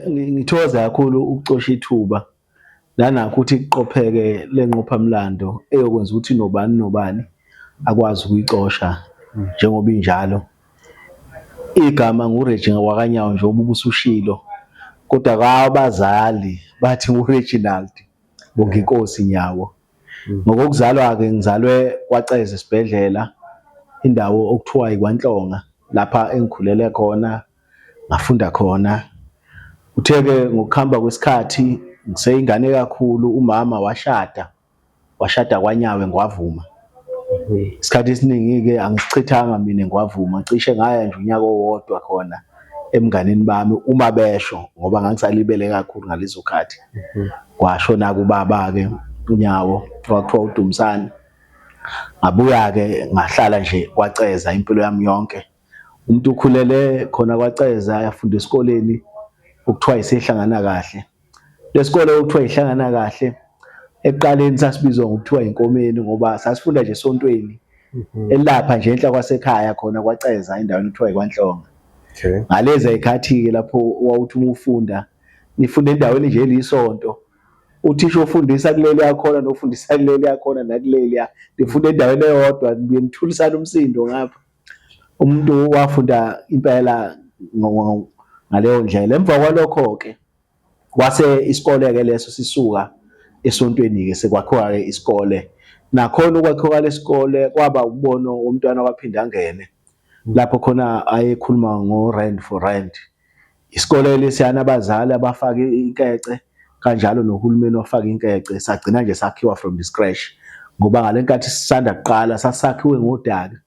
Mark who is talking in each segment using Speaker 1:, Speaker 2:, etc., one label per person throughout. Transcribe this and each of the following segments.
Speaker 1: Ngithokoza kakhulu ukucosha ithuba nanakho ukuthi kuqopheke lenqophamlando eyokwenza ukuthi nobani nobani akwazi ukuyicosha njengoba injalo. Igama nguRegina Wakanyawo njengoba ubusushilo, kodwa kwabazali bathi nguReginald Bonginkosi Nyawo. Ngokokuzalwa-ke ngizalwe kwaCeza esibhedlela, indawo okuthiwa ikwaNhlonga, lapha engikhulele khona ngafunda khona. Uthe-ke ngokuhamba kwesikhathi ngiseyingane kakhulu umama washada kwaNyawo eNgwavuma. Isikhathi esiningi-ke angisichithanga mina eNgwavuma, cishe ngaya nje unyaka owodwa khona emnganeni bami uma besho ngoba ngangisalibele kakhulu ngalezo khathi. Kwashona-ke ubaba-ke uNyawo kwakuthiwa uDumisani. Ngabuya-ke ngahlala nje kwaCeza impilo yami yonke. Umuntu ukhulele khona kwaCeza yafunda esikoleni okuthiwa isehlangana kahle. Lesikole okuthiwa ihlangana kahle ekuqaleni sasibizwa ngokuthiwa inkomeni ngoba sasifunda nje esontweni elapha nje enhla kwasekhaya khona kwaCeza endaweni okuthiwa ikwaNhlonga.
Speaker 2: Okay.
Speaker 1: Ngalezi ayikhathi-ke lapho wawuthi uma ufunda nifunda endaweni nje elisonto, uthisha ofundisa kuleli yakhona nofundisa kuleli yakhona nakuleli nifunda endaweni eyodwa nithulisana umsindo ngapha. Umuntu wafunda impela ngaleyo ndlela. Emva kwalokho-ke kwase isikole-ke leso sisuka esontweni-ke sekwakhiwa-ke isikole. Nakhona ukwakhiwa lesikole kwaba umbono womntwana waphinda angene lapho khona ayekhuluma ngo-Rand for Rand. Isikole lesiyana abazali abafaka inkece kanjalo nohulumeni wafaka inkece, sagcina nje sakhiwa from the scratch ngoba ngale nkathi sisanda kuqala sasakhiwe ngodaka.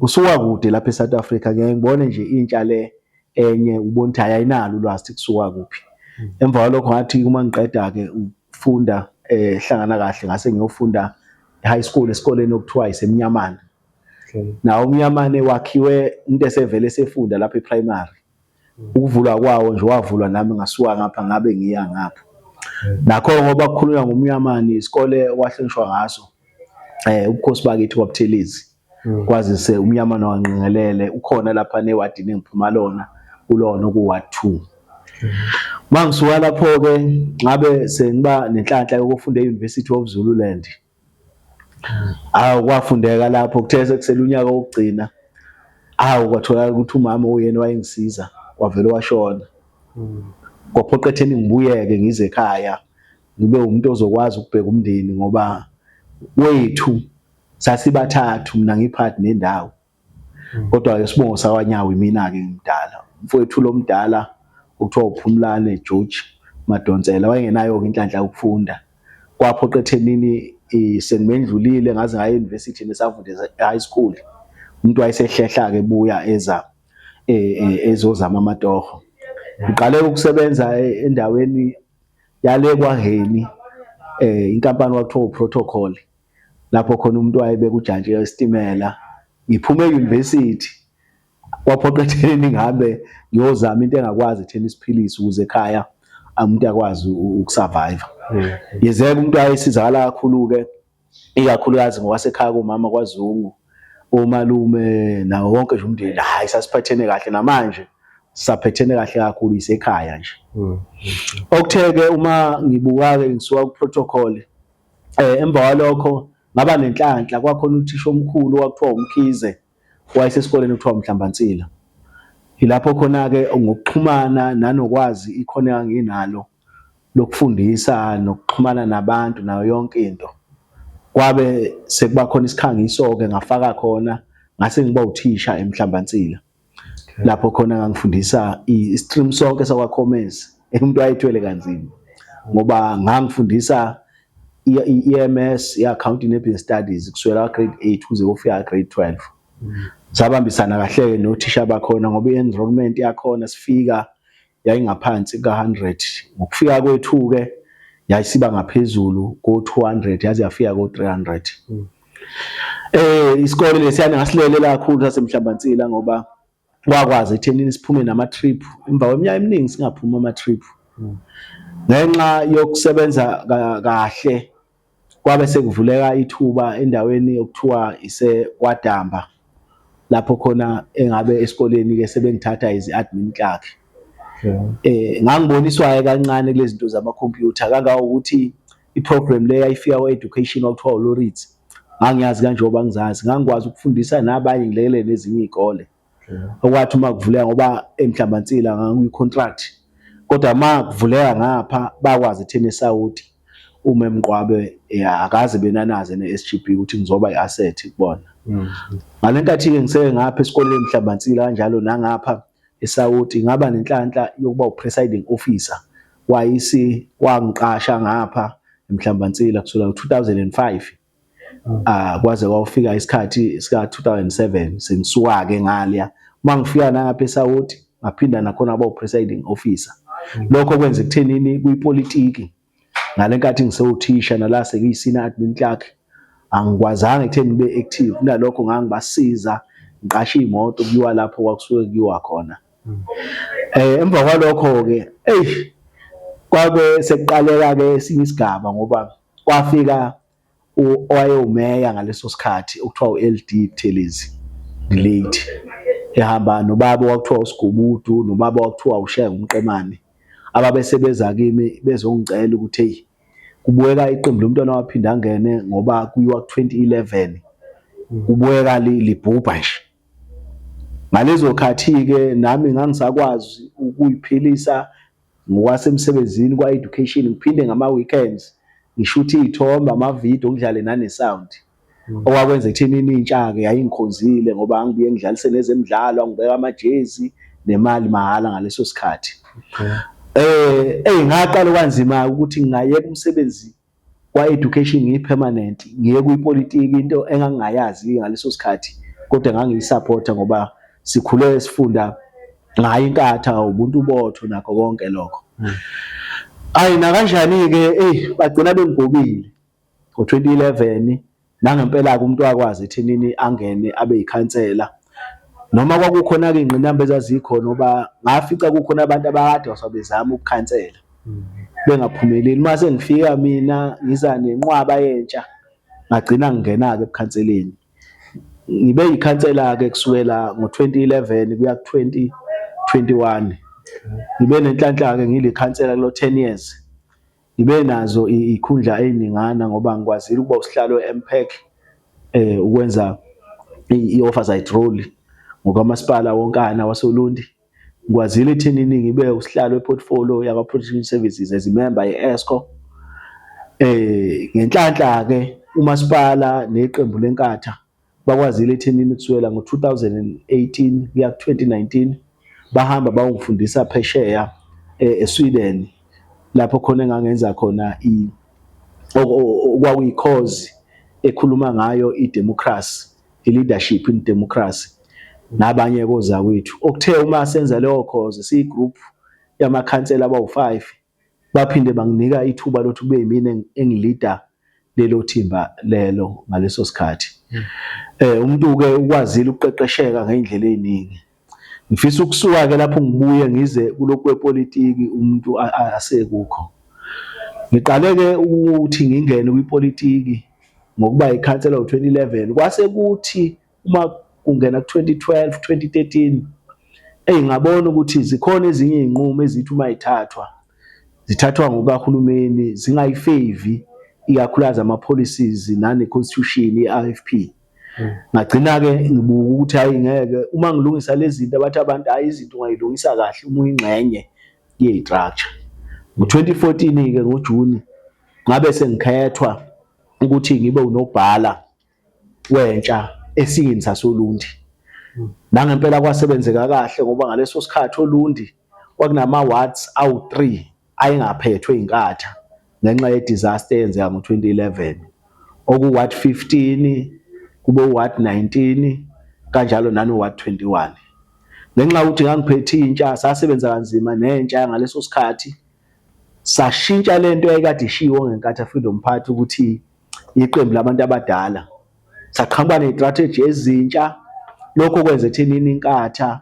Speaker 1: Kusuka kude lapha eSouth Africa, ngeke ngibone nje intsha le enye ubona ukuthi ayinalo ulwazi ukuthi kusuka kuphi. Emva kwalokho ngathi uma ngiqeda-ke ukufunda hlangana kahle ngase ngiyofunda e-high school esikoleni okuthiwa iseMnyamane. Nawo uMnyamane wakhiwe umuntu esevele esefunda lapha e-primary. Ukuvulwa kwawo nje wavulwa nami ngasuka ngapha ngabe ngiya ngapha. Nakho ngoba kukhulunywa ngoMnyamane isikole wahlonishwa ngaso ubukhosi bakithi kwaButhelezi. Kwazise uMnyamane waNgqengelele ukhona lapha newadini engiphuma lona kulona ku-Ward 2. Mangisuka lapho-ke ngabe sengiba nenhlanhla yokufunda e-University of Zululand. Kwafundeka lapho kuthe sekusele unyaka wokugcina. Kwatholakala ukuthi umama uyena wayengisiza wavele washona. Kwaphoqa ekutheni ngibuyeke ngize ekhaya ngibe umuntu ozokwazi ukubheka umndeni ngoba wethu sasibathathu, mina ngiphathi nendawo. Kodwa-ke Sibongo sakwaNyawo imina-ke ngimdala. Mfowethu lo mdala okuthiwa uPhumlane George Madonsela wayengenayo-ke inhlanhla yokufunda. Kwaphoqa ekuthenini sengimendlulile ngaze ngaya e-university nesafunda e-high school. Umuntu wayesehlehla-ke ebuya ezozama amatoho. Ngiqale ukusebenza endaweni yale kwaHeni, inkampani kwakuthiwa uProtocol, lapho khona umuntu wayebeka ujantshi wesitimela. Ngiphume e-university kwaphoqa ekuthenini ngabe ngiyozama into engakwazi ekutheni isiphilise ukuze ekhaya umuntu akwazi ukusurvive. Yezeka umuntu wayesizakala kakhulu-ke ikakhulukazi ngokwasekhaya komama kwaZungu, omalume nawo wonke nje umndeni. Hayi sasiphathene kahle namanje sisaphethene kahle kakhulu isekhaya nje. Okuthe-ke uma ngibuka-ke ngisuka ku-Protocol, emva kwalokho ngaba nenhlanhla. Kwakhona uthisha omkhulu kwakuthiwa uMkhize wayesesikoleni okuthiwa uMhlambansila. Ilapho khona-ke ngokuxhumana nanokwazi ikhono enganginalo lokufundisa nokuxhumana nabantu nayo yonke into, kwabe sekuba khona isikhangiso-ke ngafaka khona ngase ngiba uthisha eMhlambansila. Lapho khona ngangifundisa i-stream sonke sakwa-commerce. Umuntu wayethwele kanzima ngoba ngangifundisa i-EMS, i-Accounting and Business Studies kusukela grade 8 kuze kufika grade 12. Sabambisana kahle nothisha bakhona ngoba i-enrollment yakhona sifika yayingaphansi ka-100. Ngokufika kwethu-ke yayisiba ngaphezulu ko-200 yaze yafika ko-300. Isikole lesiyana ngasilelela kakhulu saseMhlambansila ngoba wakwazi ekuthenini siphume nama-trip emva kweminyaka eminingi singaphumi ama-trip. Ngenxa yokusebenza kahle kwabe sekuvuleka ithuba endaweni okuthiwa ise-KwaDamba, lapho khona engabe esikoleni-ke sebengithatha as i-admin clerk. Ngangiboniswa kancane kulezi zinto zamakhompyutha kangangokuthi iprogram le yayifika kwa-education kwakuthiwa uLorit, ngangiyazi kanjengoba ngizazi, ngangikwazi ukufundisa nabanye ngilekele nezinye iy'kole. Okwathi uma kuvuleka ngoba eMhlambansila ngangiyi-contract, kodwa uma kuvuleka ngapha bakwazi etheni eSawoti uMemqwabe akaze benanaze ne-SGB ukuthi ngizoba i-asset kubona. Ngale nkathi-ke ngiseke ngapha esikoleni eMhlambansila kanjalo nangapha eSawoti ngaba nenhlanhla yokuba u-presiding officer wangiqasha ngapha eMhlambansila kusukela ngo-2005 kwaze kwafika isikhathi sika-2007 sengisuka-ke ngaliya. Uma ngifika nangapha eSawoti ngaphinda nakhona ngaba u-presiding officer. Lokho kwenza ekuthenini kuyipolitiki ngale nkathi ngisewuthisha nala sengiyisenior admin clerk angikwazanga ekutheni ngibe active, kunalokho ngangibasiza ngiqashe iy'moto kuyiwa lapho kwakusuke kuyiwa khona. Emva kwalokho-ke kwabe sekuqaleka-ke esinye isigaba ngoba kwafika owayewumeya ngaleso sikhathi okuthiwa u-LD Buthelezi Delate, ehamba nobaba owakuthiwa uSigubudu nobaba owakuthiwa uShenge uMqemane, ababesebeza kimi bezongicela ukuthi hey kubukeka iqembu lomntwana waphinda angene ngoba kuyiwa ku-2011 kubukeka libhubha nje. Ngalezo khathi-ke nami ngangisakwazi ukuyiphilisa ngokwasemsebenzini kwa-education, ngiphinde ngama-weekends ngishuthe iy'thombe, amavidiyo, ngidlale nane-sound. Okwakwenza ekuthenini intsha-ke yayingikhonzile ngoba ngibuye ngidlalise nezemidlalo, ngibeka amajezi nemali mahhala ngaleso sikhathi. Ngaqala kanzima ukuthi ngingayeka umsebenzi kwa-education ngiyi-permanent ngiye kuyipolitiki, into engangingayazi ngaleso sikhathi kodwa ngangiyisapotha ngoba sikhule sifunda ngayo inkatha, ubuntu botho nakho konke lokho. Nakanjani-ke bagcina bengigobile ngo-2011 nangempela-ke umuntu wakwazi ethenini angene abe yikhansela, noma kwakukhona-ke iy'ngqinamba ezazikhona ngoba ngafica kukhona abantu abakade bezama ukukhansela bengaphumeleli. Uma sengifika mina ngiza nenqwaba yentsha ngagcina ngingena-ke ebukhanseleni, ngibe yikhansela-ke kusukela ngo-2011 kuya ku-2021. Ngibe nenhlanhla-ke ngilikhansela kulo 10 years, ngibe nazo ikhundla ey'ningana ngoba ngikwazile ukuba usihlalo we-MPEC, ukwenza i-oversight role ngokamasipala wonkana waseLundi. Ngikwazile ethenini ngibe usihlalo we-portfolio yakwa-Protection Services as imember ye-ESCO. Ngenhlanhla-ke umasipala neqembu lenkatha bakwazile ethenini kusukela ngo-2018 kuya ku-2019 bahamba bayongifundisa phesheya eSweden, lapho khona engangenza khona okwakuyi-course ekhuluma ngayo i-democracy, i-leadership in democracy nabanye kozakwethu. Okuthe uma senza leyo course siyi-group yamakhansela abawu-5 baphinde banginika ithuba lokuthi kube yimina engilida lelo thimba lelo ngaleso sikhathi. Umuntu-ke ukwazile ukuqeqesheka ngey'ndlela ey'ningi. Ngifisa ukusuka-ke lapho ngibuye ngize kulokhu kwepolitiki umuntu asekukho. Ngiqale-ke ukuthi ngingene kwipolitiki ngokuba yikhansela ngo-2011, kwase kuthi uma kungena ku-2012, 2013 ngabona ukuthi zikhona ezinye iy'nqumo ezithi uma zithathwa ngokahulumeni zingayifevi ikakhulukazi ama-policies nane-constitution ye-RFP. Ngagcina-ke ngibuka ukuthi hayi ngeke uma ngilungisa lezi zinto abathi abantu hayi izinto ungayilungisa kahle uma uyingxenye ye-structure. Ngo-2014-ke ngoJuni ngabe sengikhethwa ukuthi ngibe unobhala wentsha esikini sasoLundi. Nangempela kwasebenzeka kahle ngoba ngaleso sikhathi oLundi kwakunama-wards awu-3 ayengaphethwe inkatha ngenxa ye-disaster eyenzeka ngo-2011, oku-ward 15 kube u-ward 19 kanjalo nano-ward 21. Ngenxa yokuthi ngangiphethe intsha, sasebenza kanzima nentsha ngaleso sikhathi, sashintsha lento eyayikade ishiwo ngenkatha Freedom Party ukuthi iqembu labantu abadala. Saqhamuka ne-strategy ezintsha, lokho kwenza ethenini inkatha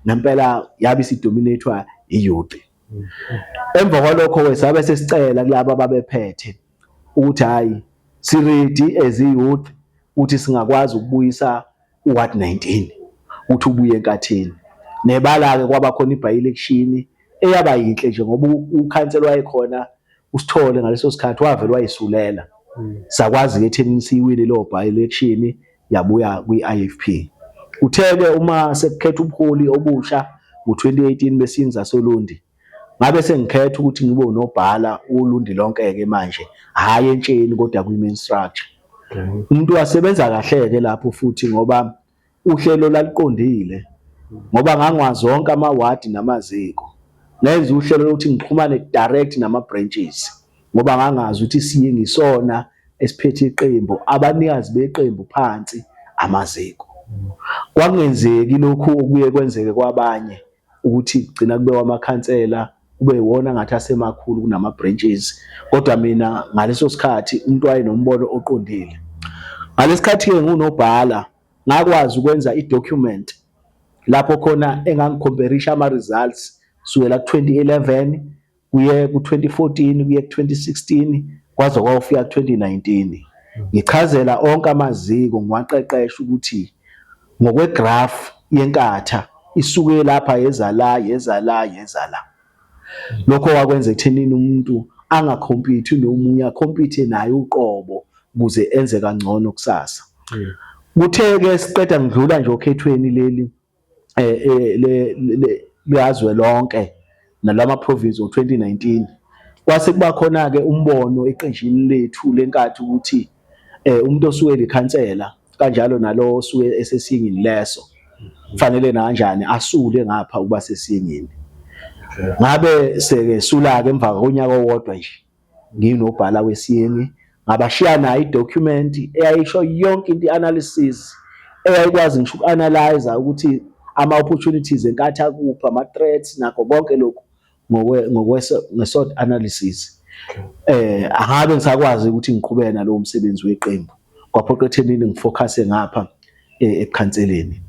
Speaker 1: ngempela yabe isidominathwa i-youth. Emva kwalokho-ke sabe sesicela kulabo ababephethe ukuthi hayi si-ready as i-youth ukuthi singakwazi ukubuyisa u-ward 19 ukuthi ubuye enkatheni. Nebala-ke kwabakhona i-by-election eyaba yinhle nje ngoba ukhansela wayekhona uSithole ngaleso sikhathi wavele wayisulela sakwazi ekutheni siyiwile lo by election yabuya kwi-IFP. Uthe-ke uma sekukhetha ubuholi obusha ngo-2018 besinza Solundi ngabe sengikhetha ukuthi ngibe unobhala uLundi lonke-ke manje hhayi entsheni kodwa kwi-main structure. Umuntu wasebenza kahle-ke lapho futhi ngoba uhlelo laliqondile ngoba ngangwazi zonke amawadi namaziko nenza uhlelo lokuthi ngixhumane direct nama-branches ngoba ngangazi ukuthi siye ngisona esiphethe iqembu abanikazi beqembu phansi amaziko. Kwakungenzeki lokhu okuye kwenzeke kwabanye ukuthi gcina kubekwa amakhansela kube yiwona ngathi asemakhulu kunama-branches kodwa mina ngaleso sikhathi umuntu wayenombono oqondile. Ngalesikhathi-ke ngunobhala ngakwazi ukwenza i-document lapho khona engangikhomperisha ama-results kusukela ku-2011 kuye ku-2014 kuye ku-2016 kwaze kwafika ku-2019. Ngichazela onke amaziko ngiwaqeqesha ukuthi ngokwegraph yenkatha isuke lapha yeza la. Lokho wakwenza ekuthenini umuntu angakhompyuthi nomunye akhompyuthe naye uqobo ukuze enze kangcono kusasa. Kuthe-ke siqeda ngidlula nje okhethweni leli liyazwe lonke nalama province ngo-2019 kwase kuba khona-ke umbono eqenjini lethu lenkathi ukuthi umuntu osuke likhansela kanjalo nalo osuke esesingini leso kufanele kanjani asule ngapha ukuba sesingini. Ngabe sekesula-ke emva konyaka owodwa nje nginobhala wesiyeni ngabashiya nayo i-document eyayisho yonke into i-analysis eyayikwazi ngisho uku-analyze ukuthi ama-opportunities enkathi akuphi ama-threats nakho konke lokhu nge-SWOT analysis. Angabe ngisakwazi ukuthi ngiqhubeke nalowo msebenzi weqembu kwaphoqa ekuthenini ngifocuse ngapha ekukhanseleni.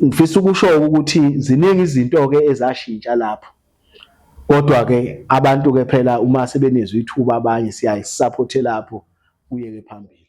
Speaker 1: Ngifisa ukusho ukuthi ziningi izinto-ke ezashintsha lapho kodwa-ke abantu-ke phela uma sebenezwe ithuba abanye siyayisupport lapho kuyeke phambili.